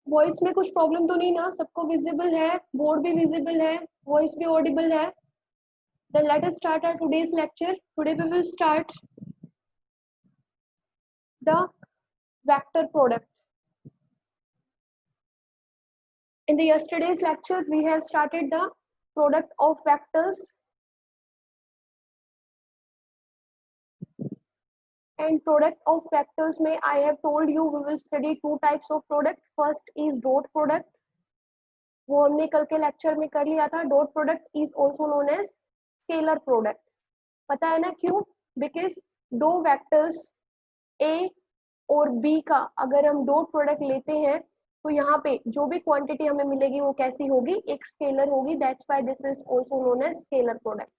Voice में कुछ problem तो नहीं ना? सबको विजिबल है, बोर्ड भी विजिबल है, वॉइस भी ऑडिबल है? Then let us start our today's lecture. Today we will start the vector product. In the yesterday's lecture we have started the product of vectors, and product of vectors में I have told you we will study two types of product. First is dot product, वो हमने कल के lecture में कर लिया था. Dot product is also known as scalar product. पता है ना क्यों? बिकॉज दो वेक्टर्स ए और बी का अगर हम डॉट प्रोडक्ट लेते हैं तो यहाँ पे जो भी क्वांटिटी हमें मिलेगी वो कैसी होगी? एक स्केलर होगी. That's why this is also known as scalar product.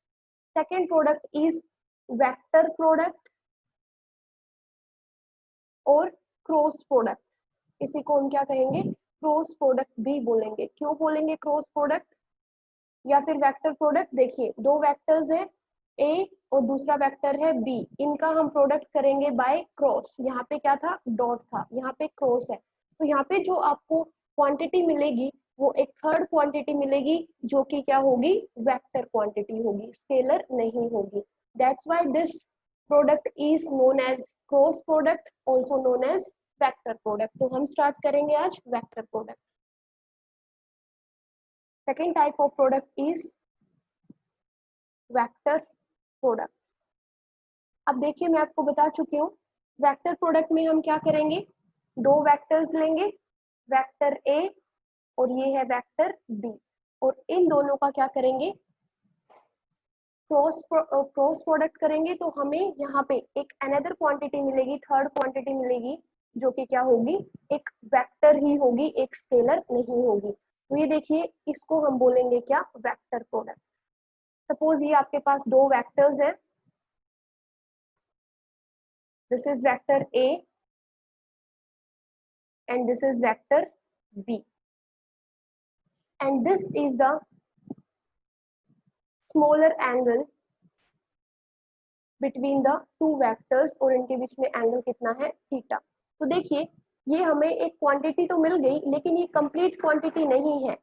Second product is vector product और क्रॉस प्रोडक्ट. इसी को हम क्या कहेंगे? क्रॉस प्रोडक्ट भी बोलेंगे. क्यों बोलेंगे क्रॉस प्रोडक्ट या फिर वेक्टर प्रोडक्ट? देखिए दो वेक्टर्स है ए और दूसरा वेक्टर है बी, इनका हम प्रोडक्ट करेंगे बाय क्रॉस. यहाँ पे क्या था? डॉट था, यहाँ पे क्रॉस है. तो यहाँ पे जो आपको क्वांटिटी मिलेगी वो एक थर्ड क्वांटिटी मिलेगी जो कि क्या होगी? वेक्टर क्वांटिटी होगी, स्केलर नहीं होगी. That's why this product is known as cross product, also known as vector product. तो हम स्टार्ट करेंगे आज vector product. Second type of product is vector product. अब देखिए मैं आपको बता चुकी हूँ वेक्टर प्रोडक्ट में हम क्या करेंगे? दो वेक्टर्स लेंगे, वेक्टर ए और ये है वेक्टर बी, और इन दोनों का क्या करेंगे? क्रॉस प्रोडक्ट करेंगे. तो हमें यहाँ पे एक अनदर क्वांटिटी मिलेगी, थर्ड क्वांटिटी मिलेगी जो कि क्या होगी? एक वेक्टर ही होगी, एक स्केलर नहीं होगी. तो ये देखिए इसको हम बोलेंगे क्या? Vector product. सपोज ये आपके पास दो वेक्टर्स हैं. This is vector A and this is vector B, and this is the smaller angle between the two vectors, और इनके बीच में एंगल कितना है? थीटा. तो देखिए ये हमें एक क्वांटिटी तो मिल गई लेकिन ये कंप्लीट क्वांटिटी नहीं है.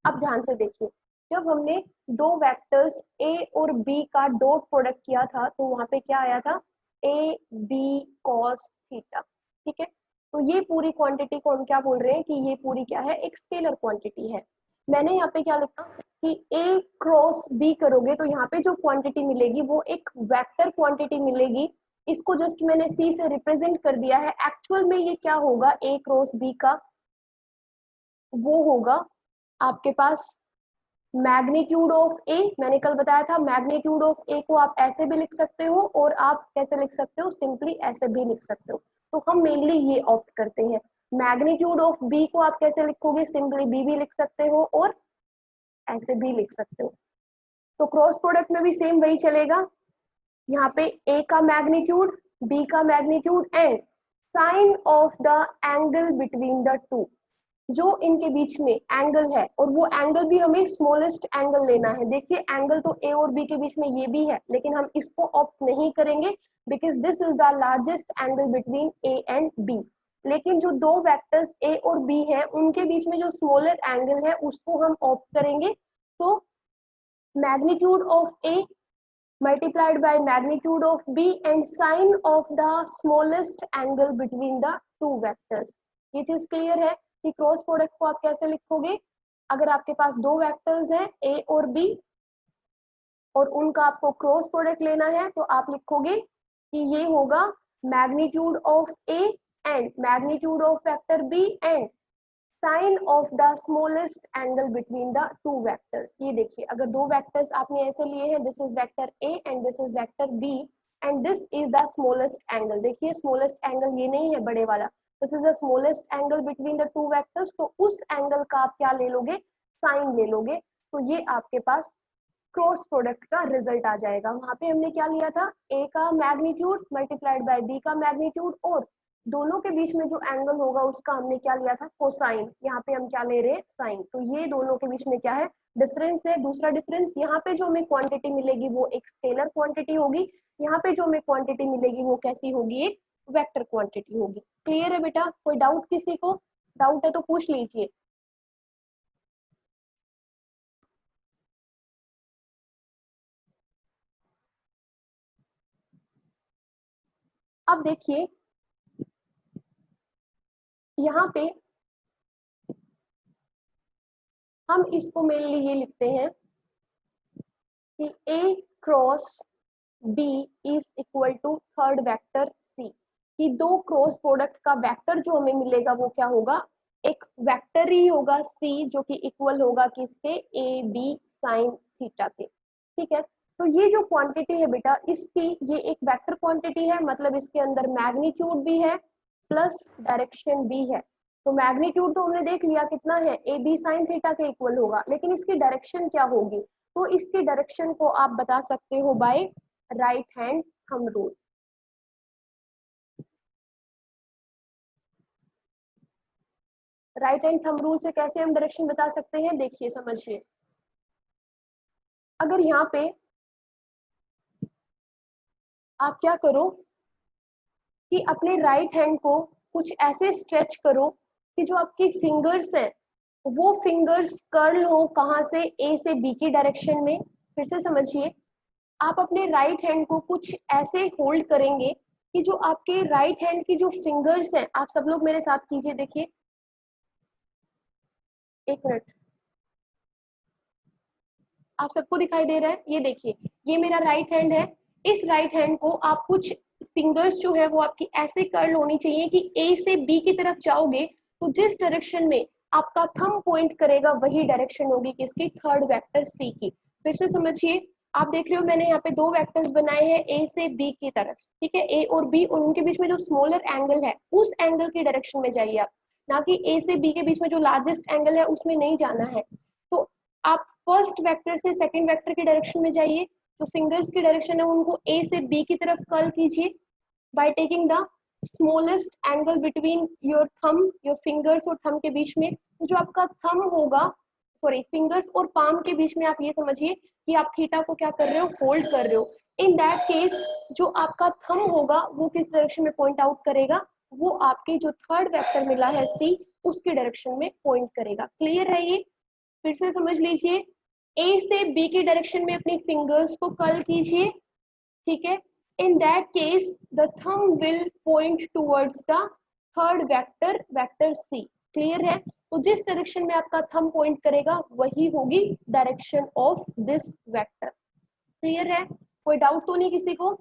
अब ध्यान से देखिए, जब हमने दो वेक्टर्स A और B का डॉट प्रोडक्ट किया था तो वहां पे क्या आया था? A B cos theta. ठीक है, तो ये पूरी क्वांटिटी को हम क्या बोल रहे हैं कि ये पूरी क्या है? एक स्केलर क्वांटिटी है. मैंने यहाँ पे क्या लिखा कि ए क्रॉस बी करोगे तो यहाँ पे जो क्वांटिटी मिलेगी वो एक वेक्टर क्वांटिटी मिलेगी. इसको जस्ट मैंने सी से रिप्रेजेंट कर दिया है. एक्चुअल में ये क्या होगा? ए क्रॉस बी का वो होगा आपके पास मैग्नीट्यूड ऑफ ए. मैंने कल बताया था मैग्नीट्यूड ऑफ ए को आप ऐसे भी लिख सकते हो और आप कैसे लिख सकते हो? सिंपली ऐसे भी लिख सकते हो. तो हम मेनली ये ऑप्ट करते हैं. मैग्नीट्यूड ऑफ बी को आप कैसे लिखोगे? सिंपली बी भी लिख सकते हो और ऐसे भी लिख सकते हो. तो क्रॉस प्रोडक्ट में भी सेम वही चलेगा. यहाँ पे ए का मैग्नीट्यूड, बी का magnitude and sine of the angle between the two. जो इनके बीच में एंगल है, और वो एंगल भी हमें स्मॉलेस्ट एंगल लेना है. देखिए एंगल तो ए और बी के बीच में ये भी है लेकिन हम इसको ऑप्ट नहीं करेंगे because this is the largest angle between A and B. लेकिन जो दो वेक्टर्स ए और बी हैं उनके बीच में जो स्मॉलर एंगल है उसको हम ऑप्ट करेंगे. तो magnitude of A multiplied by magnitude of b and sine of the smallest angle between the two vectors. ये चीज क्लियर है कि क्रॉस प्रोडक्ट को आप कैसे लिखोगे? अगर आपके पास दो वेक्टर्स हैं a और b और उनका आपको क्रॉस प्रोडक्ट लेना है तो आप लिखोगे कि ये होगा magnitude of a and magnitude of vector b and sine of the smallest angle between the two vectors. ये देखिए अगर दो वेक्टर्स आपने ऐसे लिए हैं, this is vector A and this is vector B and this is the smallest angle. देखिए smallest angle ये नहीं है बड़े वाला, this is the smallest angle between the two vectors. तो उस एंगल का आप क्या ले लोगे? साइन ले लोगे. तो ये आपके पास क्रॉस प्रोडक्ट का रिजल्ट आ जाएगा. वहां पे हमने क्या लिया था? ए का मैग्नीट्यूड मल्टीप्लाइड बाय बी का मैग्नीट्यूड और दोनों के बीच में जो एंगल होगा उसका हमने क्या लिया था? कोसाइन. यहाँ पे हम क्या ले रहे हैं? साइन. तो ये दोनों के बीच में क्या है? डिफरेंस है. दूसरा डिफरेंस, यहाँ पे जो हमें क्वांटिटी मिलेगी वो एक स्केलर क्वांटिटी होगी, यहाँ पे जो हमें क्वांटिटी मिलेगी वो कैसी होगी? एक वेक्टर क्वांटिटी होगी. क्लियर है बेटा? कोई डाउट किसी को? डाउट है तो पूछ लीजिए। अब देखिए यहाँ पे हम इसको मेनली ये लिखते हैं कि A cross B is equal to third vector C, कि दो क्रॉस प्रोडक्ट का वेक्टर जो हमें मिलेगा वो क्या होगा, एक वेक्टर ही होगा C, जो कि इक्वल होगा किसके, ए बी साइन थीटा के। ठीक है, तो ये जो क्वांटिटी है बेटा इसकी, ये एक वेक्टर क्वांटिटी है, मतलब इसके अंदर मैग्नीट्यूड भी है प्लस डायरेक्शन भी है। तो मैग्नीट्यूड तो हमने देख लिया कितना है, ए बी साइन थीटा के इक्वल होगा, लेकिन इसकी डायरेक्शन क्या होगी, तो इसकी डायरेक्शन को आप बता सकते हो by right hand thumb rule. Right hand thumb rule से कैसे हम डायरेक्शन बता सकते हैं, देखिए समझिए। अगर यहाँ पे आप क्या करो कि अपने राइट हैंड को कुछ ऐसे स्ट्रेच करो कि जो आपकी फिंगर्स हैं वो फिंगर्स कर्ल हो कहाँ से, ए से बी की डायरेक्शन में। फिर से समझिए, आप अपने राइट हैंड को कुछ ऐसे होल्ड करेंगे कि जो आपके राइट हैंड की जो फिंगर्स हैं, आप सब लोग मेरे साथ कीजिए, देखिए एक मिनट, आप सबको दिखाई दे रहा है, ये देखिए ये मेरा राइट हैंड है। इस राइट हैंड को आप कुछ फिंगर्स जो है वो आपकी ऐसे कर्ल होनी चाहिए कि ए से बी की तरफ जाओगे तो जिस डायरेक्शन में आपका थंब पॉइंट करेगा वही डायरेक्शन होगी किसकी, थर्ड वेक्टर सी की। फिर से समझिए, आप देख रहे हो मैंने यहाँ पे दो वेक्टर्स बनाए हैं ए से बी की तरफ, ठीक है, ए और बी, और उनके बीच में जो स्मॉलर एंगल है उस एंगल की डायरेक्शन में जाइए आप, ना कि ए से बी के बीच में जो लार्जेस्ट एंगल है उसमें नहीं जाना है। तो आप फर्स्ट वेक्टर से सेकंड वेक्टर की डायरेक्शन में जाइए, जो फिंगर्स की डायरेक्शन है उनको ए से बी की तरफ कर्ल कीजिए by taking the smallest angle between your thumb, your fingers और थंब के बीच में। तो जो आपका थंब होगा, सॉरी फिंगर्स और पाम के बीच में, आप ये समझिए कि आप थीटा को क्या कर रहे हो, होल्ड कर रहे हो। इन दैट केस जो आपका थंब होगा वो किस डायरेक्शन में पॉइंट आउट करेगा, वो आपके जो थर्ड वेक्टर मिला है सी उसके डायरेक्शन में पॉइंट करेगा। क्लियर है ये, फिर से समझ लीजिए, ए से बी की डायरेक्शन में अपनी फिंगर्स को कर्ल कीजिए, ठीक है। In that case the thumb will point towards the third vector, vector C. Clear है, तो जिस डायरेक्शन में आपका थंब पॉइंट करेगा वही होगी direction of this vector. Clear है, कोई डाउट तो नहीं किसी को,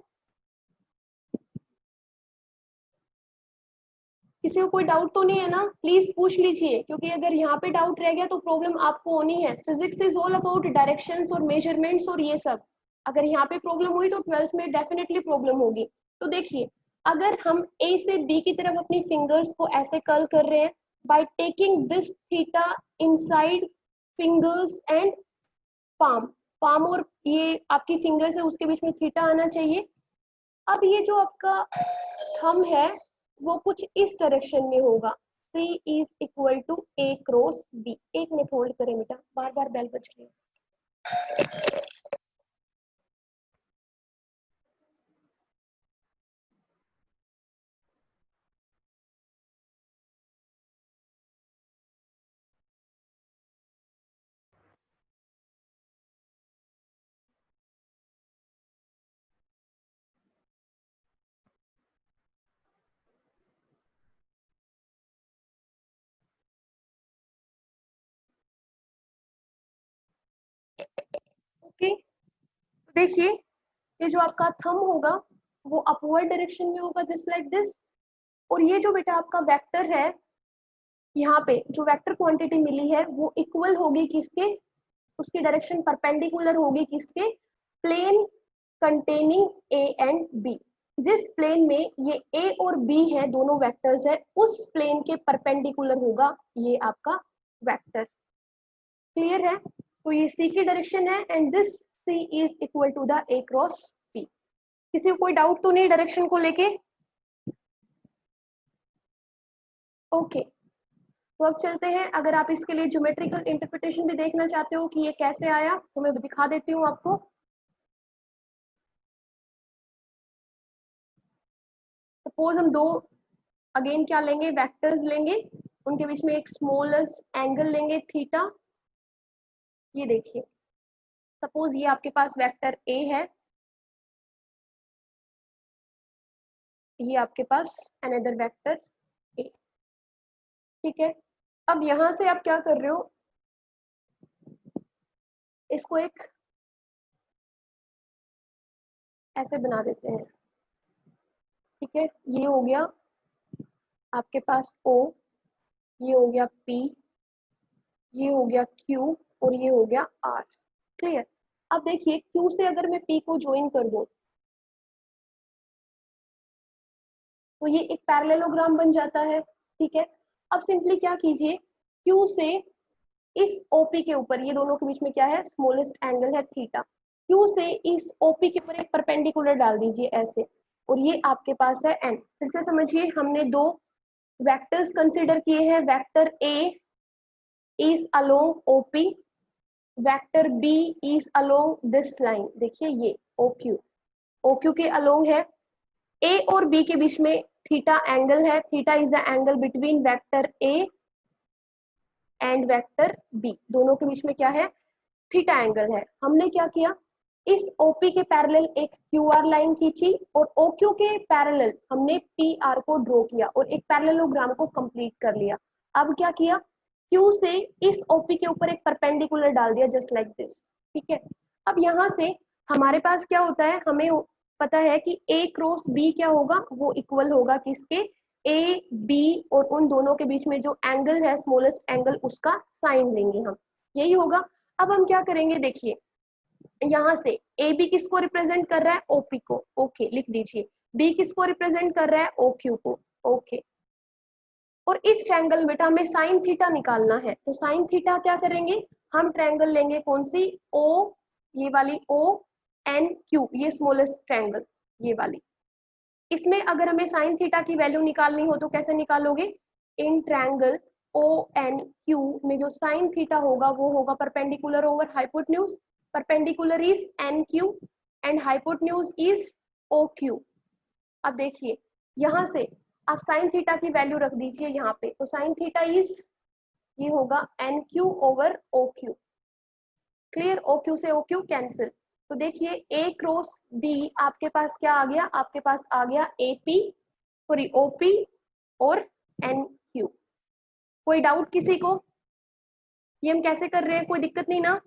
किसी को कोई डाउट तो नहीं है ना, प्लीज पूछ लीजिए, क्योंकि अगर यहाँ पे डाउट रह गया तो प्रॉब्लम आपको होनी है। Physics is all about directions और मेजरमेंट्स और ये सब, अगर यहाँ पे प्रॉब्लम हुई तो ट्वेल्थ में डेफिनेटली प्रॉब्लम होगी। तो देखिए, अगर हम ए से बी की तरफ अपनी फिंगर्स को ऐसे कर्ल कर रहे हैं by taking this theta inside fingers and palm, palm और ये आपकी फिंगर्स है उसके बीच में थीटा आना चाहिए। अब ये जो आपका थंब है वो कुछ इस डायरेक्शन में होगा, C is equal to A cross B। एक मिनट होल्ड करें बेटा, बार बार बेल बज रही है। ओके, देखिए ये जो आपका थंब होगा वो अपवर्ड डायरेक्शन में होगा जस्ट लाइक दिस, और ये जो बेटा आपका वेक्टर है, यहाँ पे जो वेक्टर क्वांटिटी मिली है वो इक्वल होगी किसके, उसकी डायरेक्शन परपेंडिकुलर होगी किसके, plane containing A and B. जिस प्लेन में ये ए और बी है दोनों वेक्टर्स है उस प्लेन के परपेंडिकुलर होगा ये आपका वेक्टर। क्लियर है, तो ये सी की डायरेक्शन है and this C is equal to the A cross B. किसी को कोई डाउट तो नहीं डायरेक्शन को लेके, ओके। तो अब चलते हैं, अगर आप इसके लिए ज्योमेट्रिकल इंटरप्रिटेशन भी देखना चाहते हो कि ये कैसे आया तो मैं दिखा देती हूँ आपको। सपोज हम दो अगेन क्या लेंगे, वेक्टर्स लेंगे, उनके बीच में एक स्मॉलेस्ट एंगल लेंगे थीटा। ये देखिए, सपोज ये आपके पास वेक्टर ए है, ये आपके पास अनदर वेक्टर ए, ठीक है। अब यहां से आप क्या कर रहे हो, इसको एक ऐसे बना देते हैं, ठीक है। ये हो गया आपके पास O, ये हो गया P, ये हो गया Q और ये हो गया R। क्लियर। अब देखिए Q से अगर मैं P को ज्वाइन कर दूं तो ये एक पैरेललोग्राम बन जाता है, ठीक है। अब सिंपली क्या कीजिए, Q से इस OP के ऊपर, ये दोनों के बीच में क्या है, स्मॉलेस्ट एंगल है थीटा, Q से इस OP के ऊपर एक परपेंडिकुलर डाल दीजिए ऐसे, और ये आपके पास है N। फिर से समझिए, हमने दो वेक्टर्स कंसीडर किए हैं, vector A is along OP, vector B is along this line, देखिए ये OQ के अलोंग है। A और B के बीच में थीटा एंगल है, theta is the angle between vector A and vector B, दोनों के बीच में क्या है, थीटा एंगल है। हमने क्या किया, इस OP के पैरेलल एक QR लाइन खींची और OQ के पैरेलल हमने PR को ड्रॉ किया और एक पैरेललोग्राम को कंप्लीट कर लिया। अब क्या किया, Q से इस OP के ऊपर एक परपेंडिकुलर डाल दिया, जस्ट लाइक दिस, ठीक है। अब यहाँ से हमारे पास क्या होता है, हमें पता है कि A क्रॉस B क्या होगा, वो इक्वल होगा किसके, A B, और उन दोनों के बीच में जो एंगल है स्मॉलेस्ट एंगल, उसका साइन लेंगे हम, यही होगा। अब हम क्या करेंगे, देखिए यहाँ से ए बी किसको रिप्रेजेंट कर रहा है, ओपी को, ओके लिख दीजिए। बी किसको रिप्रेजेंट कर रहा है, ओक्यू को, ओके। और इस ट्रायंगल में हमें साइन थीटा निकालना है, तो साइन थीटा क्या करेंगे, हम ट्रायंगल लेंगे कौन सी, ओ, ये वाली O N Q, ये स्मॉलेस्ट ट्रायंगल, ये वाली। इसमें अगर हमें साइन थीटा की वैल्यू निकालनी हो तो कैसे निकालोगे, इन ट्रायंगल ONQ में जो साइन थीटा होगा वो होगा perpendicular over hypotenuse, perpendicular is NQ and hypotenuse is OQ। अब देखिए यहाँ से आप साइन थीटा की वैल्यू रख दीजिए यहाँ पे, तो साइन थीटा इज, ये होगा NQ over OQ। Clear, OQ से OQ कैंसिल, तो देखिए A क्रॉस B आपके पास क्या आ गया, आपके पास आ गया AP, सॉरी OP और NQ। कोई डाउट किसी को, ये हम कैसे कर रहे हैं, कोई दिक्कत नहीं ना।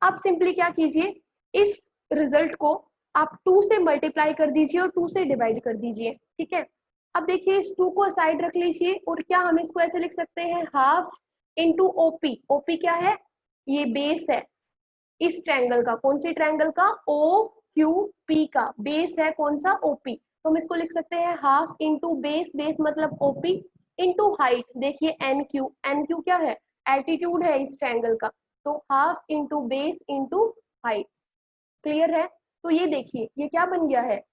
आप सिंपली क्या कीजिए, इस रिजल्ट को आप 2 से मल्टीप्लाई कर दीजिए और 2 से डिवाइड कर दीजिए, ठीक है। अब देखिए इस 2 को साइड रख लीजिए और क्या हम इसको ऐसे लिख सकते हैं, हाफ इंटू OP, OP क्या है, ये बेस है इस ट्रायंगल का, कौन सी ट्रायंगल का, OQP का बेस है कौन सा, OP, तो हम इसको लिख सकते हैं हाफ इंटू बेस, बेस मतलब OP, इंटू हाइट, देखिए NQ, NQ क्या है, एल्टीट्यूड है इस ट्रायंगल का, तो half into base into height. Clear है, तो ये देखिए ये क्या बन गया है,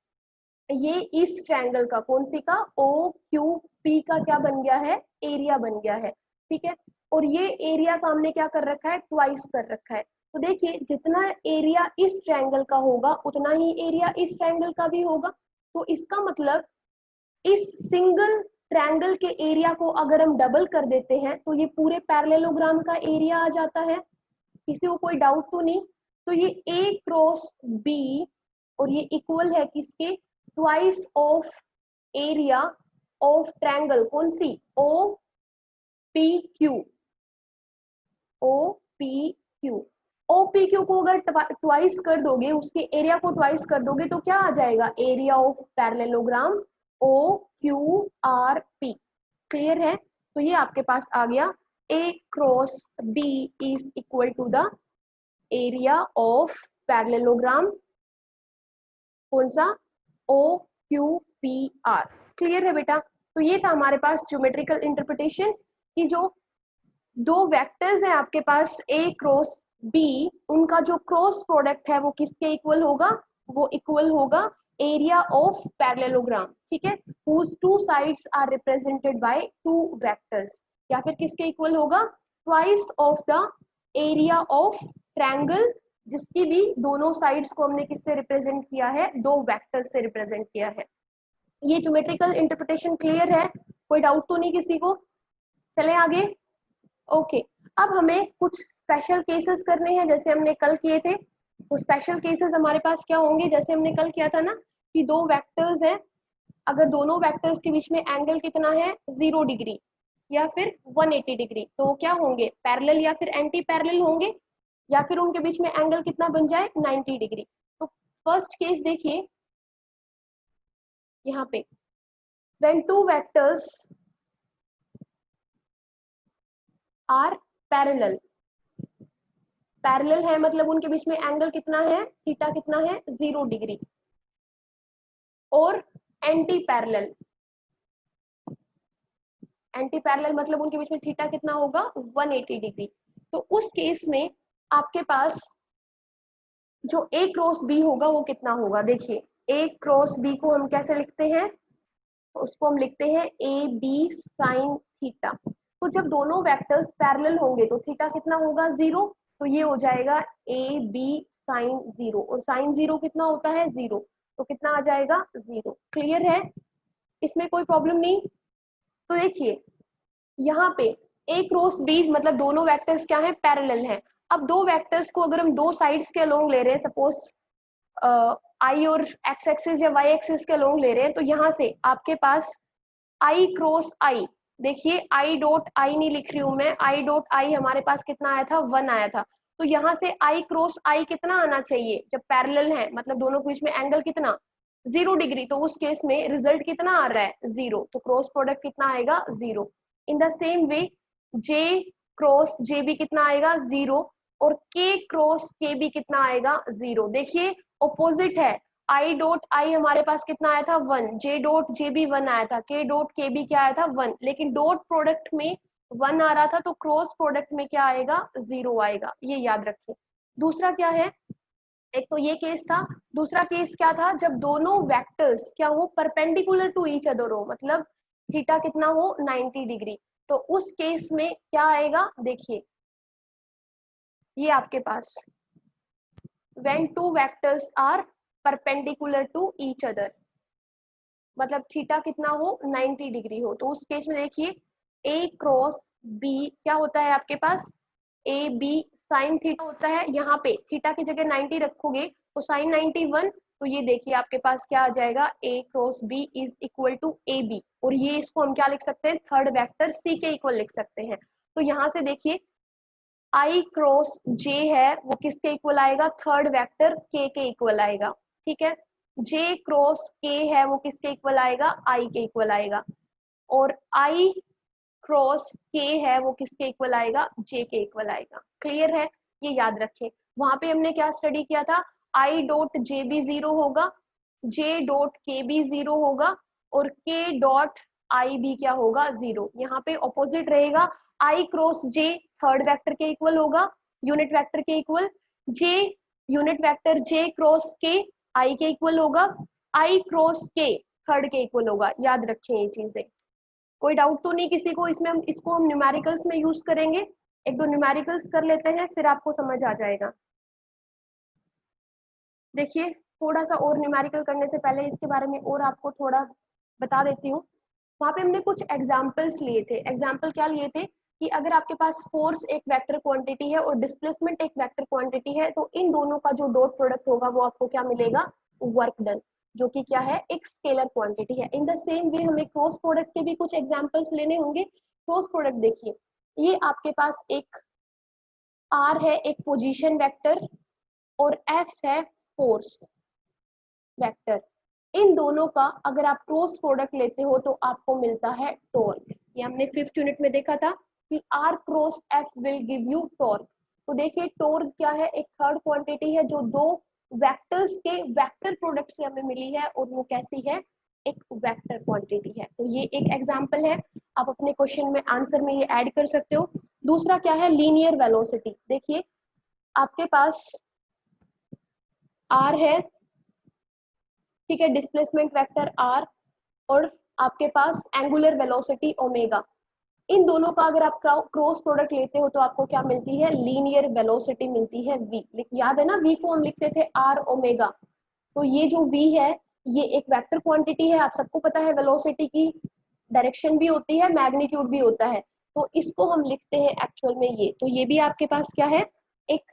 ये इस ट्रायंगल का, कौन सी का, OQP का क्या बन गया है, एरिया बन गया है, ठीक है। और ये एरिया का हमने क्या कर रखा है, ट्वाइस कर रखा है, तो देखिए जितना एरिया इस ट्रायंगल का होगा उतना ही एरिया इस ट्रायंगल का भी होगा, तो इसका मतलब इस सिंगल ट्रायंगल के एरिया को अगर हम डबल कर देते हैं तो ये पूरे पैरेललोग्राम का एरिया आ जाता है। किसी को कोई डाउट तो नहीं, तो ये A क्रॉस B और ये इक्वल है किसके, twice of area of triangle, कौन सी, OPQ, OPQ, OPQ को अगर ट्वाइस कर दोगे, उसके एरिया को ट्वाइस कर दोगे तो क्या आ जाएगा, area of parallelogram OQRP। Clear है, तो ये आपके पास आ गया A cross B is equal to the area of parallelogram, कौन सा, OQPR। क्लियर है बेटा, तो ये था हमारे पास ज्योमेट्रिकल इंटरप्रिटेशन की, जो दो वेक्टर्स हैं आपके पास A क्रॉस B, उनका जो क्रॉस प्रोडक्ट है वो किसके इक्वल होगा, वो इक्वल होगा एरिया ऑफ पैरेललोग्राम, ठीक है, whose two sides are represented by two vectors, या फिर किसके इक्वल होगा, twice of the area of triangle, जिसकी भी दोनों साइड्स को हमने किससे रिप्रेजेंट किया है, दो वेक्टर से रिप्रेजेंट किया है। ये ज्योमेट्रिकल इंटरप्रिटेशन क्लियर है, कोई डाउट तो नहीं किसी को। चले आगे। ओके, अब हमें कुछ स्पेशल केसेस करने हैं जैसे हमने कल किए थे। तो स्पेशल केसेस हमारे पास क्या होंगे, जैसे हमने कल किया था ना कि दो वेक्टर्स हैं, अगर दोनों वेक्टर्स के बीच में एंगल कितना है 0 डिग्री या फिर 180 डिग्री, तो क्या होंगे, पैरेलल या फिर एंटी पैरेलल होंगे, या फिर उनके बीच में एंगल कितना बन जाए 90 डिग्री। तो फर्स्ट केस देखिए यहाँ पे, when two vectors are parallel, parallel है मतलब उनके बीच में एंगल कितना है, थीटा कितना है 0 डिग्री, और एंटी पैरेलल, एंटी पैरेलल मतलब उनके बीच में थीटा कितना होगा 180 डिग्री। तो उस केस में आपके पास जो ए क्रॉस बी होगा वो कितना होगा, देखिए ए क्रॉस बी को हम कैसे लिखते हैं, उसको हम लिखते हैं ए बी साइन थीटा। तो जब दोनों वेक्टर्स पैरेलल होंगे तो थीटा कितना होगा 0, तो ये हो जाएगा ए बी साइन 0, और साइन 0 कितना होता है 0, तो कितना आ जाएगा 0। क्लियर है, इसमें कोई प्रॉब्लम नहीं। तो देखिए यहाँ पे ए क्रॉस बी मतलब दोनों वेक्टर्स क्या है, पैरेलल हैं। अब दो वेक्टर्स को अगर हम दो साइड्स के अलोंग ले रहे हैं, सपोज आई और एक्स एक्सिस या वाई एक्सिस के अलोंग ले रहे हैं, तो यहाँ से आपके पास आई क्रॉस आई, देखिए आई डॉट आई नहीं लिख रही हूं मैं, आई डॉट आई हमारे पास कितना आया था 1 आया था। तो यहाँ से आई क्रॉस आई कितना आना चाहिए, जब पैरेलल है मतलब दोनों के बीच में एंगल कितना 0 डिग्री, तो उस केस में रिजल्ट कितना आ रहा है 0, तो क्रॉस प्रोडक्ट कितना आएगा 0। In the same way J cross J भी कितना आएगा 0, और के क्रॉस के भी कितना आएगा 0। देखिए ऑपोजिट है, आई डॉट आई हमारे पास कितना आया था 1, जे डॉट जे भी 1 आया था, के डॉट के भी क्या आया था 1, लेकिन डॉट प्रोडक्ट में 1 आ रहा था, तो क्रॉस प्रोडक्ट में क्या आएगा 0 आएगा, ये याद रखिए। दूसरा क्या है, एक तो ये केस था, दूसरा केस क्या था, जब दोनों वेक्टर्स क्या हो परपेंडिकुलर टू ईच अदर हो, मतलब थीटा कितना हो 90 डिग्री, तो उस केस में क्या आएगा, देखिए ये आपके पास when two vectors are perpendicular to each other, मतलब थीटा कितना हो 90 डिग्री हो, तो उस केस में देखिए a क्रॉस b क्या होता है आपके पास, a b साइन थीटा होता है, यहाँ पे थीटा की जगह 90 रखोगे तो साइन 91, तो ये देखिए आपके पास क्या आ जाएगा a cross b is equal to A B, और ये इसको हम क्या लिख सकते हैं, थर्ड वेक्टर c के इक्वल लिख सकते हैं। तो यहाँ से देखिए आई क्रॉस जे है वो किसके इक्वल आएगा, थर्ड वेक्टर के इक्वल आएगा, ठीक है। जे क्रॉस के है वो किसके इक्वल आएगा, आई के इक्वल आएगा, और आई क्रॉस के है वो किसके इक्वल आएगा, जे के इक्वल आएगा। क्लियर है, ये याद रखें। वहां पे हमने क्या स्टडी किया था, आई डॉट जे भी 0 होगा, जे डॉट के भी 0 होगा, और के डॉट आई भी क्या होगा 0। यहाँ पे ऑपोजिट रहेगा, आई क्रॉस जे थर्ड वेक्टर के इक्वल होगा, यूनिट वेक्टर के इक्वल, जे यूनिट वेक्टर जे क्रॉस के आई के इक्वल होगा, आई क्रॉस के थर्ड के इक्वल होगा। याद रखें ये चीजें, कोई डाउट तो नहीं किसी को इसमें, हम इसको हम न्यूमेरिकल्स में यूज करेंगे, एक दो न्यूमेरिकल्स कर लेते हैं फिर आपको समझ आ जाएगा। देखिए थोड़ा सा और न्यूमेरिकल करने से पहले इसके बारे में और आपको थोड़ा बता देती हूँ। वहां पे हमने कुछ एग्जाम्पल्स लिए थे। एग्जाम्पल क्या लिए थे कि अगर आपके पास फोर्स एक वेक्टर क्वांटिटी है और डिस्प्लेसमेंट एक वेक्टर क्वांटिटी है, तो इन दोनों का जो डॉट प्रोडक्ट होगा वो आपको क्या मिलेगा, वर्क डन, जो कि क्या है एक स्केलर क्वांटिटी है। इन द सेम वे हमें क्रॉस प्रोडक्ट के भी कुछ एग्जाम्पल्स लेने होंगे। क्रॉस प्रोडक्ट देखिए, ये आपके पास एक आर है एक पोजीशन वेक्टर, और एफ है फोर्स वेक्टर। इन दोनों का अगर आप क्रॉस प्रोडक्ट लेते हो तो आपको मिलता है टॉर्क। ये हमने 5th यूनिट में देखा था कि R cross F will give you torque. तो देखिए टॉर्क क्या है, एक थर्ड क्वांटिटी है जो दो वेक्टर्स के वेक्टर प्रोडक्ट से हमें मिली है, और वो कैसी है, एक वेक्टर क्वांटिटी है। तो ये एक एग्जांपल है, आप अपने क्वेश्चन में आंसर में ये ऐड कर सकते हो। दूसरा क्या है, लीनियर वेलोसिटी। देखिए आपके पास आर है, ठीक है, डिस्प्लेसमेंट वेक्टर आर, और आपके पास एंगुलर वेलोसिटी ओमेगा। इन दोनों का अगर आप क्रॉस प्रोडक्ट लेते हो तो आपको क्या मिलती है, लीनियर वेलोसिटी मिलती है v। याद है ना, v को हम लिखते थे आर ओमेगा, तो ये जो v है ये एक वेक्टर क्वांटिटी है। आप सबको पता है वेलोसिटी की डायरेक्शन भी होती है, मैग्नीट्यूड भी होता है। तो इसको हम लिखते हैं एक्चुअल में ये, तो ये भी आपके पास क्या है, एक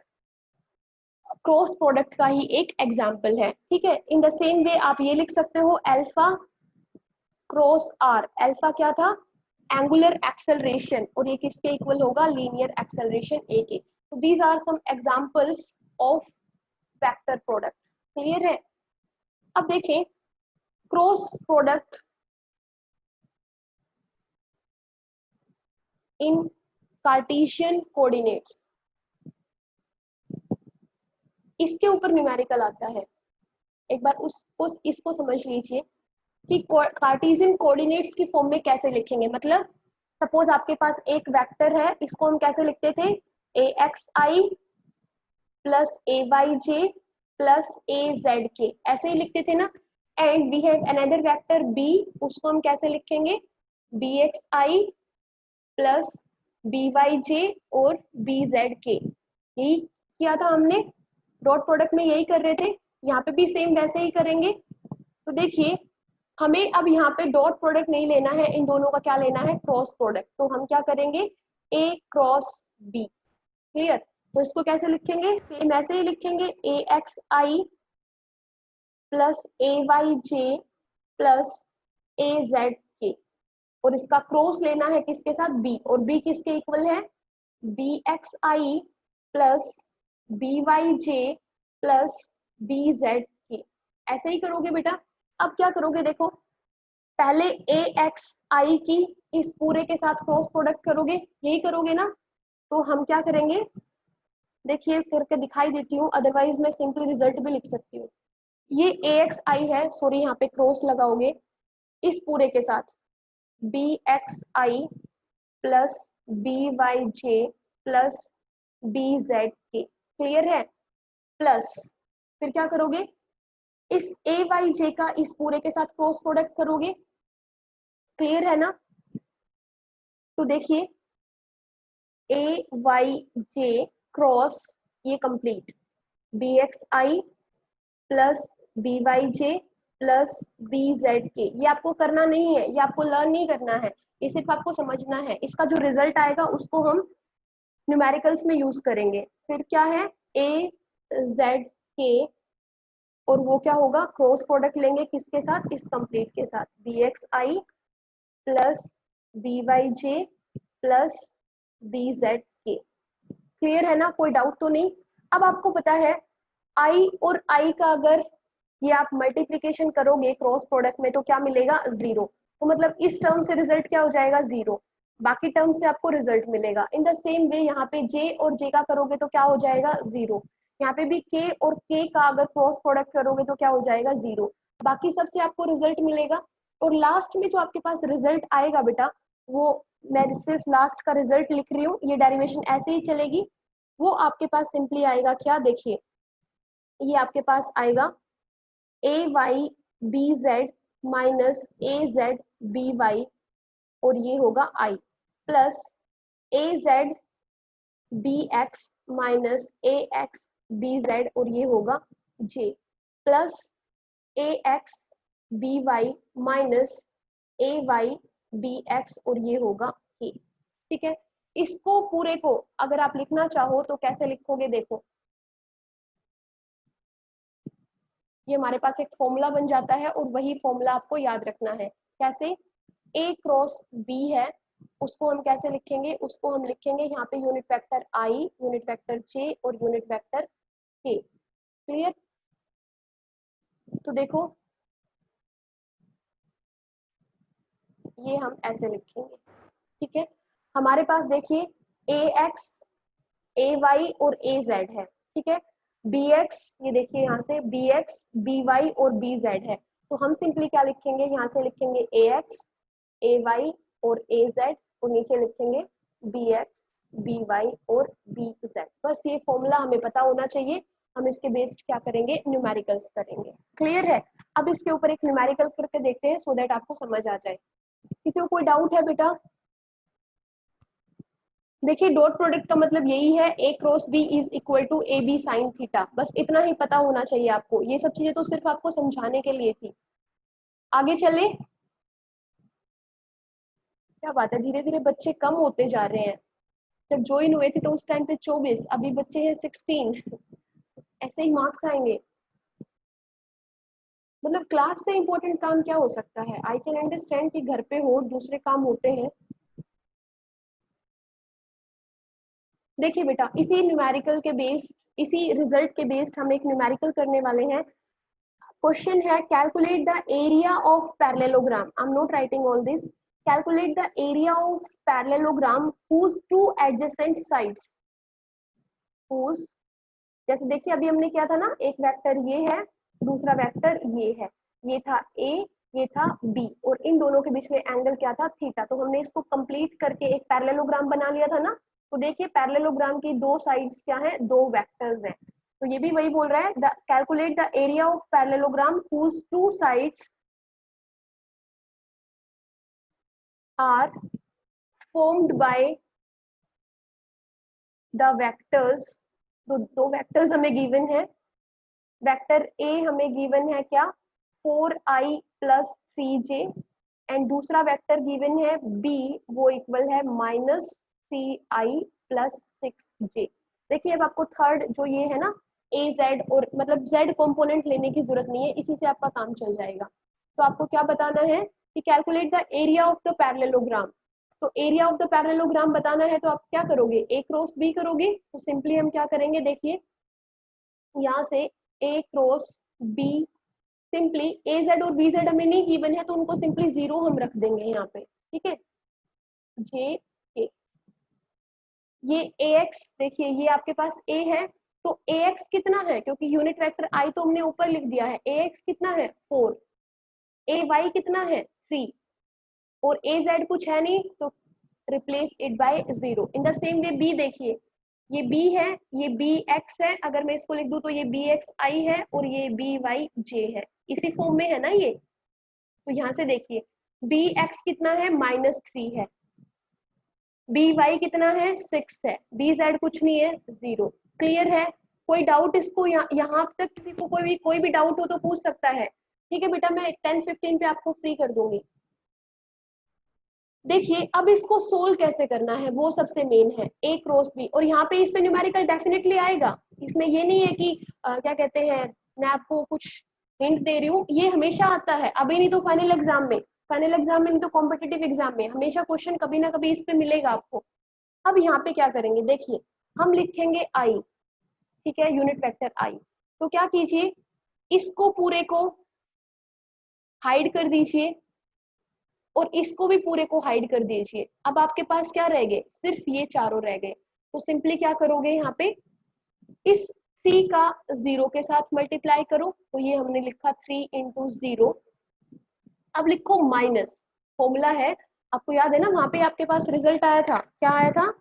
क्रॉस प्रोडक्ट का ही एक एग्जाम्पल है, ठीक है। इन द सेम वे आप ये लिख सकते हो अल्फा क्रॉस आर, अल्फा क्या था, एंगुलर एक्सेलरेशन, और ये किसके इक्वल होगा, लीनियर एक्सेलरेशन ए के। तो these are some examples of vector product, clear है। अब देखें cross product in Cartesian coordinates, इसके ऊपर न्यूमेरिकल आता है। एक बार उसको इसको समझ लीजिए कि कार्टेशियन कोऑर्डिनेट्स की फॉर्म में कैसे लिखेंगे। मतलब सपोज आपके पास एक वेक्टर है, इसको हम कैसे लिखते थे, A X I plus A Y J plus A Z के, ऐसे ही लिखते थे ना। And we have another vector B, उसको हम कैसे लिखेंगे, B X I plus B Y J और बी जेड के, यही किया था हमने, डॉट प्रोडक्ट में यही कर रहे थे, यहाँ पे भी सेम वैसे ही करेंगे। तो देखिए हमें अब यहाँ पे डॉट प्रोडक्ट नहीं लेना है, इन दोनों का क्या लेना है, क्रॉस प्रोडक्ट। तो हम क्या करेंगे, ए क्रॉस बी, क्लियर। तो इसको कैसे लिखेंगे, सेम ऐसे ही लिखेंगे, ए X I plus A Y J plus A Z के, और इसका क्रॉस लेना है किसके साथ, बी, और बी किसके इक्वल है, B X I plus B Y J plus B Z के, ऐसे ही करोगे बेटा। अब क्या करोगे, देखो पहले ए एक्स आई की इस पूरे के साथ क्रॉस प्रोडक्ट करोगे, यही करोगे ना। तो हम क्या करेंगे, देखिए करके दिखाई देती हूँ, अदरवाइज मैं सिंपली रिजल्ट भी लिख सकती हूँ। ये ए एक्स आई है, सॉरी यहाँ पे क्रॉस लगाओगे इस पूरे के साथ, B X I plus B Y J plus B Z के, क्लियर है। प्लस फिर क्या करोगे, इस ए वाई जे का इस पूरे के साथ क्रॉस प्रोडक्ट करोगे, क्लियर है ना। तो देखिए ए वाई जे क्रॉस, ये complete, B X I plus B Y J plus B Z के, ये आपको करना नहीं है, ये आपको लर्न नहीं करना है, ये सिर्फ आपको समझना है। इसका जो रिजल्ट आएगा उसको हम न्यूमेरिकल्स में यूज करेंगे। फिर क्या है, ए जेड के, और वो क्या होगा, क्रॉस प्रोडक्ट लेंगे किसके साथ, इस कंप्लीट के साथ, B X I plus B Y J plus B Z के, क्लियर है ना, कोई डाउट तो नहीं। अब आपको पता है आई और आई का अगर ये आप मल्टीप्लीकेशन करोगे क्रॉस प्रोडक्ट में तो क्या मिलेगा, जीरो। तो मतलब इस टर्म से रिजल्ट क्या हो जाएगा, जीरो, बाकी टर्म से आपको रिजल्ट मिलेगा। इन द सेम वे यहाँ पे जे और जे का करोगे तो क्या हो जाएगा, जीरो। यहाँ पे भी के और के का अगर क्रॉस प्रोडक्ट करोगे तो क्या हो जाएगा, जीरो, बाकी सबसे आपको रिजल्ट मिलेगा। और लास्ट में जो आपके पास रिजल्ट आएगा बेटा, वो मैं सिर्फ लास्ट का रिजल्ट लिख रही हूँ, ये डेरिवेशन ऐसे ही चलेगी। वो आपके पास सिंपली आएगा क्या, देखिए ये आपके पास आएगा ए वाई बी जेड माइनस ए जेड बी वाई, और ये होगा आई, plus A Z B x minus A x B Z, और ये होगा जे, प्लस ए एक्स बी वाई माइनस ए वाई बी एक्स, और ये होगा के, ठीक है। इसको पूरे को अगर आप लिखना चाहो तो कैसे लिखोगे, देखो ये हमारे पास एक फॉर्मूला बन जाता है, और वही फॉर्मूला आपको याद रखना है। कैसे, ए क्रॉस बी है, उसको हम कैसे लिखेंगे, उसको हम लिखेंगे यहाँ पे यूनिट वेक्टर आई, यूनिट वेक्टर जे और यूनिट वेक्टर के, क्लियर। तो देखो ये हम ऐसे लिखेंगे, ठीक है। हमारे पास देखिए ए एक्स ए वाई और ए जेड है, ठीक है। बी एक्स, ये देखिए यहाँ से बी एक्स बी वाई और बी जेड है, तो हम सिंपली क्या लिखेंगे, यहाँ से लिखेंगे ए एक्स ए वाई और ए जेड, और नीचे लिखेंगे बी एक्स बी वाई और बी जेड। बस ये फॉर्मूला हमें पता होना चाहिए, हम इसके बेस्ड क्या करेंगे, न्यूमेरिकल्स करेंगे, क्लियर है। अब इसके ऊपर एक न्यूमेरिकल करके देखते हैं सो दैट आपको समझ आ जाए। किसी को कोई डाउट है बेटा, देखिए डॉट प्रोडक्ट का मतलब यही है, A cross B is equal to A B sine theta, बस इतना ही पता होना चाहिए आपको, ये सब चीजें तो सिर्फ आपको समझाने के लिए थी। आगे चले, क्या बात है, धीरे धीरे बच्चे कम होते जा रहे हैं। जब ज्वाइन हुए थे तो उस टाइम पे 24, अभी बच्चे हैं 16। ऐसे ही मार्क्स आएंगे। मतलब क्लास से इम्पोर्टेंट काम क्या हो सकता है? आई कैन अंडरस्टैंड कि घर पे हो, दूसरे काम होते हैं। देखिए बेटा, इसी न्यूमेरिकल के बेस्ड, इसी रिजल्ट के बेस्ड हम एक न्यूमेरिकल करने वाले हैं। क्वेश्चन है calculate the area of parallelogram. I am not writing all this. Calculate the area of parallelogram whose two adjacent sides, whose, जैसे देखिए अभी हमने किया था ना, एक वेक्टर ये है, दूसरा वेक्टर ये है, ये था ए, ये था बी, और इन दोनों के बीच में एंगल क्या था? थीटा। तो हमने इसको कंप्लीट करके एक पैरेललोग्राम बना लिया था ना। तो देखिए पैरेललोग्राम की दो साइड्स क्या है? दो वेक्टर्स हैं। तो ये भी वही बोल रहा है, calculate the area of parallelogram whose two sides are formed by the vectors। दो वेक्टर्स हमें गिवन है। वेक्टर ए हमें गिवन है क्या? 4i प्लस 3j, एंड दूसरा वेक्टर गिवन है बी, वो इक्वल है -3i प्लस 6j। देखिए अब आपको थर्ड जो ये है ना, ए जेड, और मतलब जेड कंपोनेंट लेने की जरूरत नहीं है, इसी से आपका काम चल जाएगा। तो आपको क्या बताना है कि calculate the area of the parallelogram. तो एरिया ऑफ द पैरेललोग्राम बताना है तो आप क्या करोगे? ए क्रॉस बी करोगे। तो सिंपली हम क्या करेंगे, देखिए यहाँ से ए क्रॉस बी, सिंपली ए जेड और बी जेड हमें नहीं गिवन है तो उनको सिंपली जीरो हम रख देंगे यहाँ पे, ठीक है। जे के, ये ए एक्स, देखिए ये आपके पास ए है, तो ए एक्स कितना है? क्योंकि यूनिट वेक्टर आई तो हमने ऊपर लिख दिया है, ए एक्स कितना है? 4। ए वाई कितना है? 3। और ए जेड कुछ है नहीं तो replace it by 0। In the same way B, देखिए ये बी है, ये बी एक्स है, अगर मैं इसको लिख दूं तो ये बी एक्स आई है और ये बी वाई जे है, इसी फॉर्म में है ना ये। तो यहाँ से देखिए बी एक्स कितना है? -3 है, बी वाई कितना है? 6 है, बी जेड कुछ नहीं है, 0। क्लियर है? कोई डाउट इसको? यहाँ तक किसी को कोई भी डाउट हो तो पूछ सकता है। ठीक है बेटा, मैं 10-15 पे आपको फ्री कर दूंगी। देखिए अब इसको सोल्व कैसे करना है वो सबसे मेन है, ए क्रॉस बी, और यहाँ पे इस पे न्यूमेरिकल डेफिनेटली आएगा। इसमें ये नहीं है कि क्या कहते हैं, मैं आपको कुछ हिंट दे रही हूँ, ये हमेशा आता है, अभी नहीं तो फाइनल एग्जाम में, फाइनल एग्जाम में नहीं तो कॉम्पिटिटिव एग्जाम में हमेशा क्वेश्चन कभी ना कभी इस पे मिलेगा आपको। अब यहाँ पे क्या करेंगे, देखिए हम लिखेंगे आई, ठीक है, यूनिट वेक्टर आई। तो क्या कीजिए, इसको पूरे को हाइड कर दीजिए और इसको भी पूरे को हाइड कर दीजिए। अब आपके पास क्या रह गए? सिर्फ ये चारों रह गए। तो सिंपली क्या करोगे, यहाँ पे इस 3 का 0 के साथ मल्टीप्लाई करो, तो ये हमने लिखा 3 इंटू 0। अब लिखो माइनस, फॉर्मूला है, आपको याद है ना, वहां पे आपके पास रिजल्ट आया था, क्या आया था?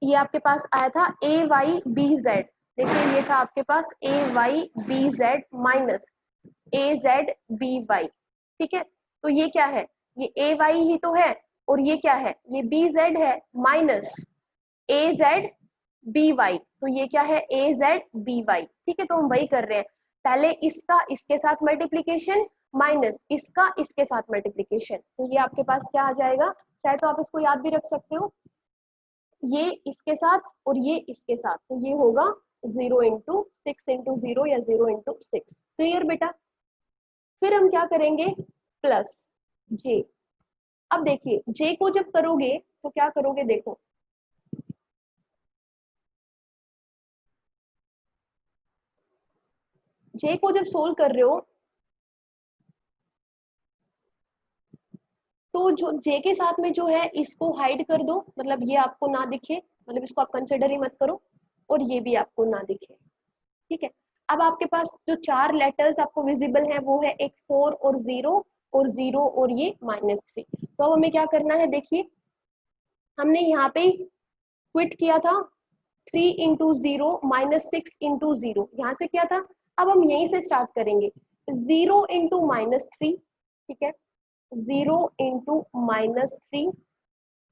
ये आपके पास आया था ए वाई बी जेड। देखिए ये था आपके पास ए वाई बी जेड माइनस ए जेड बी वाई, ठीक है। तो ये क्या है? ये ए वाई ही तो है, और ये क्या है? ये बी जेड है माइनस ए जेड बी वाई। तो ये क्या है? ए जेड बी वाई, ठीक है। तो हम वही कर रहे हैं, पहले इसका इसके साथ मल्टीप्लीकेशन माइनस इसका इसके साथ मल्टीप्लीकेशन। तो ये आपके पास क्या आ जाएगा? चाहे तो आप इसको याद भी रख सकते हो, ये इसके साथ और ये इसके साथ, तो ये होगा 0 इंटू 6 इंटू 0 या 0 इंटू 6। क्लियर बेटा? फिर हम क्या करेंगे? प्लस जे। अब देखिए जे को जब करोगे तो क्या करोगे, देखो जे को जब सोल्व कर रहे हो तो जो जे के साथ में जो है इसको हाइड कर दो, मतलब ये आपको ना दिखे, मतलब इसको आप कंसिडर ही मत करो, और ये भी आपको ना दिखे, ठीक है। अब आपके पास जो 4 लेटर्स आपको विजिबल है वो है एक 4 और 0 और 0 और ये -3। तो अब हमें क्या करना है, देखिए हमने यहाँ पे क्विट किया था 3 इंटू 0 -6 इंटू 0, यहाँ से किया था। अब हम यहीं से स्टार्ट करेंगे, 0 इंटू -3, ठीक है, 0 इंटू -3,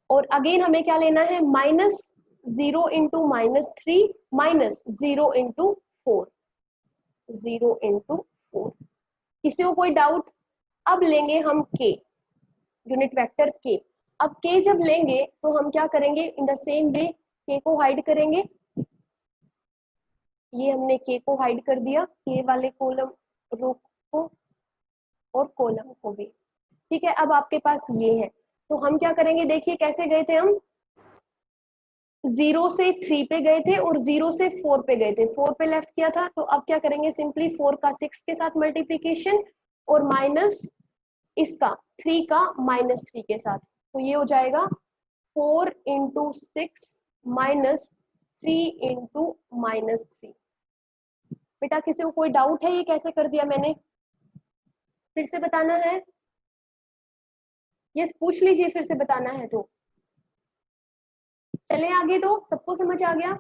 और अगेन हमें क्या लेना है? -0 इंटू -3 माइनस 0 इंटू 4, 0 इंटू 4। किसी को कोई डाउट? अब लेंगे हम के, यूनिट वेक्टर के। अब k जब लेंगे तो हम क्या करेंगे, इन द सेम वे k को हाइड करेंगे। ये हमने k को हाइड कर दिया, k वाले कॉलम रो को और कॉलम को भी। ठीक है, अब आपके पास ये है, तो हम क्या करेंगे, देखिए कैसे गए थे हम, 0 से 3 पे गए थे और 0 से 4 पे गए थे, 4 पे लेफ्ट किया था। तो अब क्या करेंगे, सिंपली 4 का 6 के साथ मल्टीप्लीकेशन और माइनस इसका 3 का -3 के साथ, तो ये हो जाएगा 4 इंटू 6 माइनस 3 इंटू -3। बेटा किसी को कोई डाउट है ये कैसे कर दिया मैंने, फिर से बताना है? यस पूछ लीजिए, फिर से बताना है तो चले आगे, तो सबको समझ आ गया?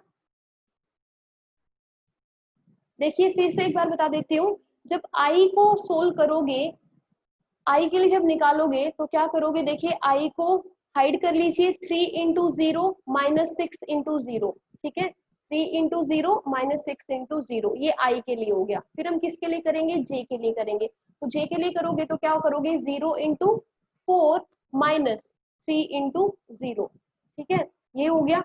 देखिए फिर से एक बार बता देती हूँ, जब आई को सोल्व करोगे, आई के लिए जब निकालोगे तो क्या करोगे, देखिए आई को हाइड कर लीजिए, 3 इंटू 0 -6 इंटू 0, ठीक है, 3 इंटू 0 -6 इंटू 0, ये आई के लिए हो गया। फिर हम किसके लिए करेंगे, जे के लिए करेंगे, तो जे के लिए करोगे तो क्या करोगे, 0 इंटू 4 माइनस 3 इंटू 0, ठीक है, ये हो गया।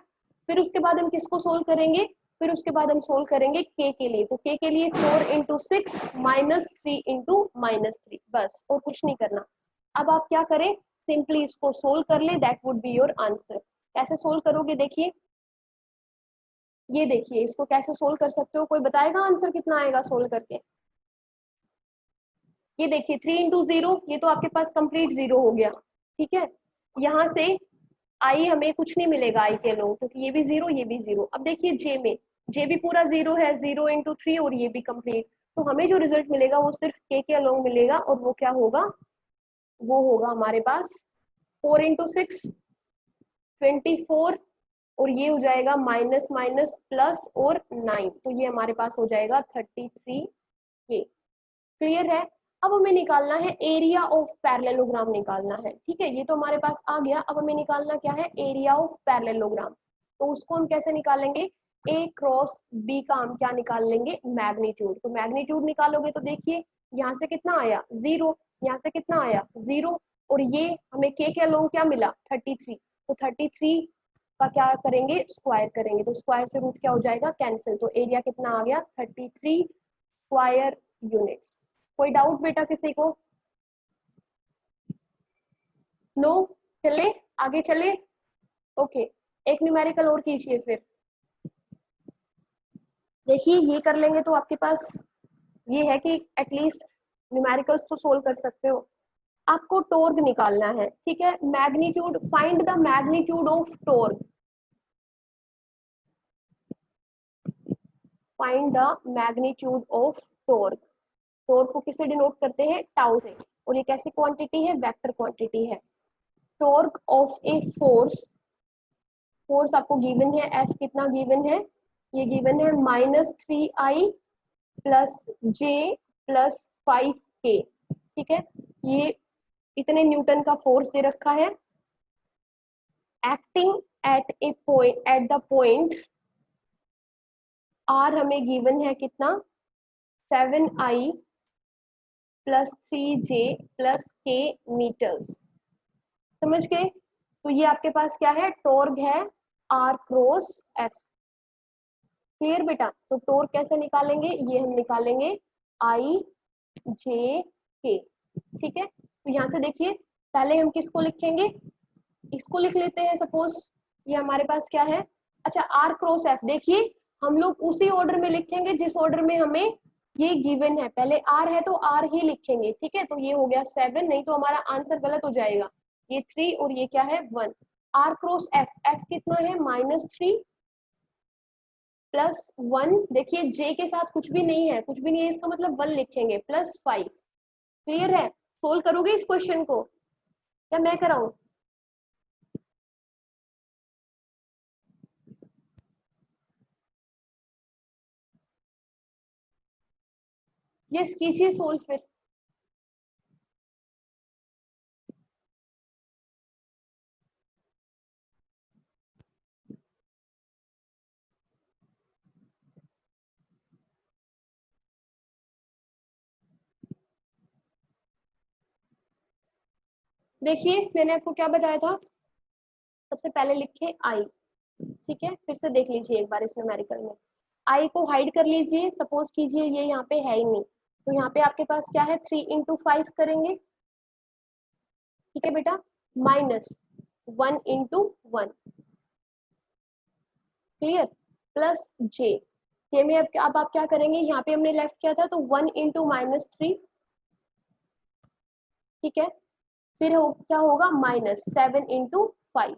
फिर उसके बाद हम किसको सोल्व करेंगे, फिर उसके बाद हम सोल्व करेंगे k के लिए, तो k के लिए 4 इंटू 6 माइनस 3 इंटू -3, बस और कुछ नहीं करना। अब आप क्या करें, सिंपली इसको सोल्व कर ले, that would be your answer. कैसे सोल्व करोगे, देखिए ये देखिए, इसको कैसे सोल्व कर सकते हो, कोई बताएगा आंसर कितना आएगा सोल्व करके? ये देखिए 3 इंटू 0, ये तो आपके पास कंप्लीट 0 हो गया, ठीक है, यहाँ से आई हमें कुछ नहीं मिलेगा आई के लोग, क्योंकि ये भी 0 ये भी 0। अब देखिए जे में, जे भी पूरा 0 है, 0 इंटू 3 और ये भी कंप्लीट, तो हमें जो रिजल्ट मिलेगा वो सिर्फ के अलोंग मिलेगा, और वो क्या होगा, वो होगा हमारे पास 4 इंटू 6 24, और ये हो जाएगा माइनस माइनस प्लस और 9, तो ये हमारे पास हो जाएगा 33 के। क्लियर है? अब हमें निकालना है एरिया ऑफ पैरेललोग्राम निकालना है, ठीक है, ये तो हमारे पास आ गया। अब हमें निकालना क्या है, एरिया ऑफ पैरेललोग्राम, तो उसको हम कैसे निकालेंगे, ए क्रॉस बी का हम क्या निकाल लेंगे, मैग्नीट्यूड। तो मैग्नीट्यूड निकालोगे तो देखिए यहाँ से कितना आया 0, यहाँ से कितना आया 0, और ये हमें के अलोंग क्या मिला 33, तो 33 का क्या करेंगे, स्क्वायर करेंगे, तो स्क्वायर से रूट क्या हो जाएगा, कैंसिल, तो एरिया कितना आ गया 33 स्क्वायर यूनिट्स। कोई डाउट बेटा किसी को? नो? चले आगे चले, ओके, एक न्यूमेरिकल और कीजिए फिर। देखिए ये कर लेंगे तो आपके पास ये है कि एटलीस्ट न्यूमेरिकल्स तो सोल्व कर सकते हो। आपको टॉर्क निकालना है, ठीक है, magnitude, find the magnitude of torque, find the magnitude of torque. Torque को किससे डिनोट करते हैं, टाउ से, और ये कैसी क्वांटिटी है, वेक्टर क्वांटिटी है। Torque of a force, force आपको गिवन है, एफ कितना गिवन है, ये गिवन है -3i प्लस जे प्लस 5k, ठीक है, ये इतने न्यूटन का फोर्स दे रखा है, acting at a point, at the point R हमें गिवन है कितना 7i plus 3j plus k metres. समझ गए? तो ये आपके पास क्या है, टॉर्क है आर क्रॉस एफ। क्लियर बेटा? तो टॉर्क कैसे निकालेंगे, ये हम निकालेंगे आई जे के, ठीक है, तो यहाँ से देखिए पहले हम किसको लिखेंगे, इसको लिख लेते हैं, सपोज ये हमारे पास क्या है, अच्छा आर क्रॉस एफ, देखिए हम लोग उसी ऑर्डर में लिखेंगे जिस ऑर्डर में हमें ये गिवन है, पहले आर है तो आर ही लिखेंगे, ठीक है, तो ये हो गया 7, नहीं तो हमारा आंसर गलत हो जाएगा, ये 3 और ये क्या है 1। आर क्रॉस एफ, एफ कितना है -3 प्लस 1, देखिए जे के साथ कुछ भी नहीं है, कुछ भी नहीं है, इसका मतलब 1 लिखेंगे, प्लस 5। क्लियर है? सोल्व करोगे इस क्वेश्चन को या मैं कराऊं? यस कीजिए सोल्व फिर। देखिए मैंने आपको क्या बताया था, सबसे पहले लिखे आई, ठीक है। फिर से देख लीजिए एक बार इस न्यूमेरिकल में, आई को हाइड कर लीजिए, सपोज कीजिए ये यहाँ पे है ही नहीं, तो यहाँ पे आपके पास क्या है 3 इंटू 5 करेंगे, ठीक है बेटा, माइनस 1 इंटू 1, क्लियर, प्लस जे, जे में अब आप क्या करेंगे, यहाँ पे हमने लेफ्ट किया था तो 1 इंटू -3, ठीक है, फिर क्या होगा -7 इंटू 5,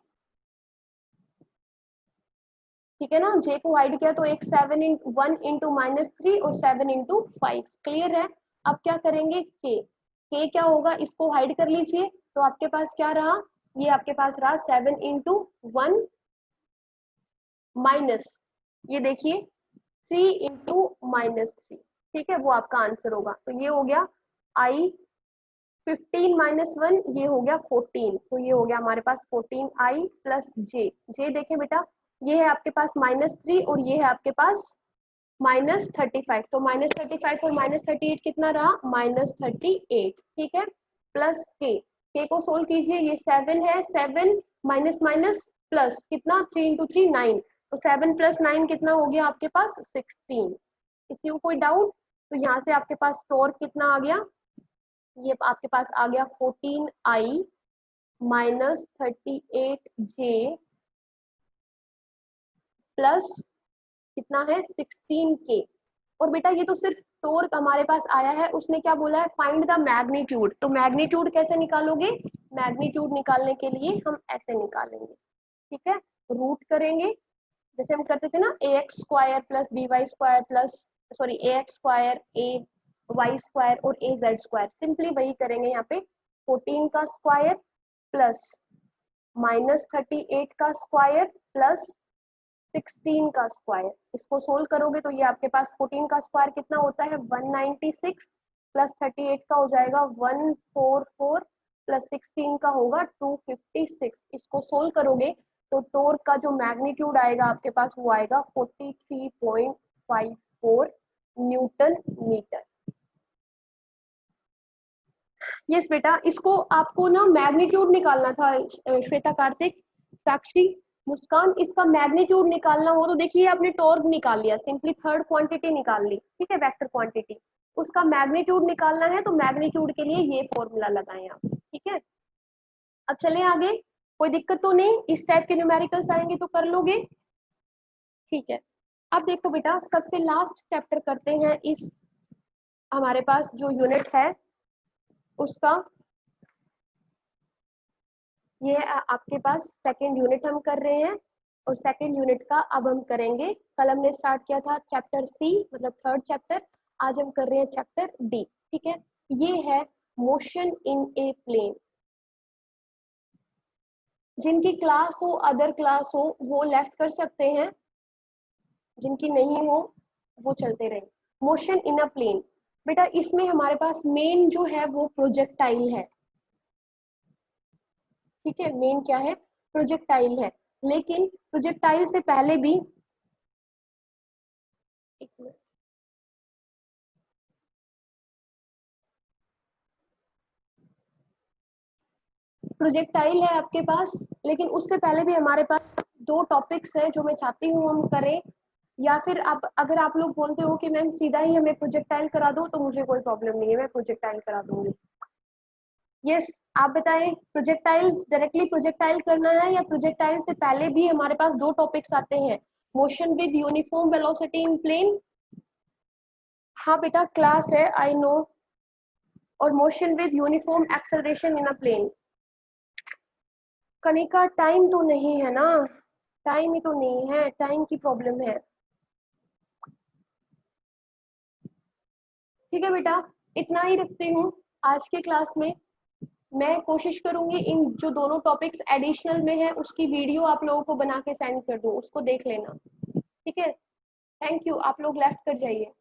ठीक है ना, जे को हाइड किया तो एक 1 इंटू -3 और 7 इंटू 5, क्लियर है। अब क्या करेंगे के क्या होगा, इसको हाइड कर लीजिए, तो आपके पास क्या रहा, ये आपके पास रहा 7 इंटू 1 माइनस, ये देखिए 3 इंटू -3, ठीक है, वो आपका आंसर होगा। तो ये हो गया आई 15 -1, ये हो गया 14, तो ये हो गया हमारे पास 14i प्लस जे देखें बेटा, ये है आपके पास -3 और ये है आपके पास -35, तो -35 और -38 कितना रहा, -38, ठीक है, प्लस के को सोल्व कीजिए, ये 7 है, 7 माइनस माइनस प्लस कितना 3 इंटू 3 9, तो 7 प्लस 9 कितना हो गया आपके पास 16, किसी को कोई डाउट, तो यहाँ से आपके पास टॉर्क कितना आ गया, ये आपके पास आ गया 14i माइनस 38j प्लस कितना है 16k, और बेटा ये तो सिर्फ टॉर्क हमारे पास आया है, उसने क्या बोला है फाइंड द मैग्नीट्यूड, तो मैग्नीट्यूड कैसे निकालोगे, मैग्नीट्यूड निकालने के लिए हम ऐसे निकालेंगे, ठीक है, रूट करेंगे, जैसे हम करते थे ना ax square plus by square plus sorry ax square ay square और az स्क्वायर, सिंपली वही करेंगे यहाँ पे, 14 का स्क्वायर प्लस -38 का स्क्वायर प्लस 16 का स्क्वायर, इसको सोल्व करोगे तो ये आपके पास 14 का स्क्वायर कितना होता है 196 प्लस 38 का हो जाएगा 144 प्लस 16 का होगा 256, इसको सोल्व करोगे तो टॉर्क का जो मैग्नीट्यूड आएगा आपके पास वो आएगा 43.54 न्यूटन मीटर। यस बेटा, इसको आपको ना मैग्नीट्यूड निकालना था श्वेता, कार्तिक, साक्षी, मुस्कान, इसका मैग्नीट्यूड निकालना हो तो देखिए आपने टॉर्क निकाल लिया, सिंपली थर्ड क्वांटिटी निकाल ली, ठीक है, वेक्टर क्वांटिटी, उसका मैग्नीट्यूड निकालना है तो मैग्नीट्यूड के लिए ये फॉर्मूला लगाएं आप, ठीक है। अब चले आगे, कोई दिक्कत तो नहीं, इस टाइप के न्यूमेरिकल्स आएंगे तो कर लोगे, ठीक है। अब देखो बेटा सबसे लास्ट चैप्टर करते हैं इस हमारे पास जो यूनिट है उसका, ये आपके पास सेकेंड यूनिट हम कर रहे हैं, और सेकेंड यूनिट का अब हम करेंगे, कल हमने स्टार्ट किया था चैप्टर सी मतलब थर्ड चैप्टर, आज हम कर रहे हैं चैप्टर डी, ठीक है। ये है मोशन इन ए प्लेन, जिनकी क्लास हो अदर क्लास हो वो लेफ्ट कर सकते हैं, जिनकी नहीं हो वो चलते रहे। मोशन इन अ प्लेन, बेटा इसमें हमारे पास मेन जो है वो प्रोजेक्टाइल है, ठीक है, मेन क्या है प्रोजेक्टाइल है, लेकिन प्रोजेक्टाइल से पहले भी एक मिनट, प्रोजेक्टाइल है आपके पास, लेकिन उससे पहले भी हमारे पास दो टॉपिक्स हैं जो मैं चाहती हूँ हम करें, या फिर आप अगर आप लोग बोलते हो कि मैम सीधा ही हमें प्रोजेक्टाइल करा दो तो मुझे कोई प्रॉब्लम नहीं है, मैं प्रोजेक्टाइल करा दूंगी। यस आप बताएं, प्रोजेक्टाइल डायरेक्टली प्रोजेक्टाइल करना है या प्रोजेक्टाइल से पहले भी हमारे पास दो टॉपिक्स आते हैं, motion with uniform velocity in plane, हाँ बेटा क्लास है आई नो, और motion with uniform acceleration in a plane. कनिका टाइम तो नहीं है ना, टाइम ही तो नहीं है, टाइम की प्रॉब्लम है, ठीक है बेटा, इतना ही रखती हूँ आज के क्लास में। मैं कोशिश करूंगी इन जो दोनों टॉपिक्स एडिशनल में है उसकी वीडियो आप लोगों को बना के सेंड कर दूं, उसको देख लेना, ठीक है। थैंक यू, आप लोग लेफ्ट कर जाइए।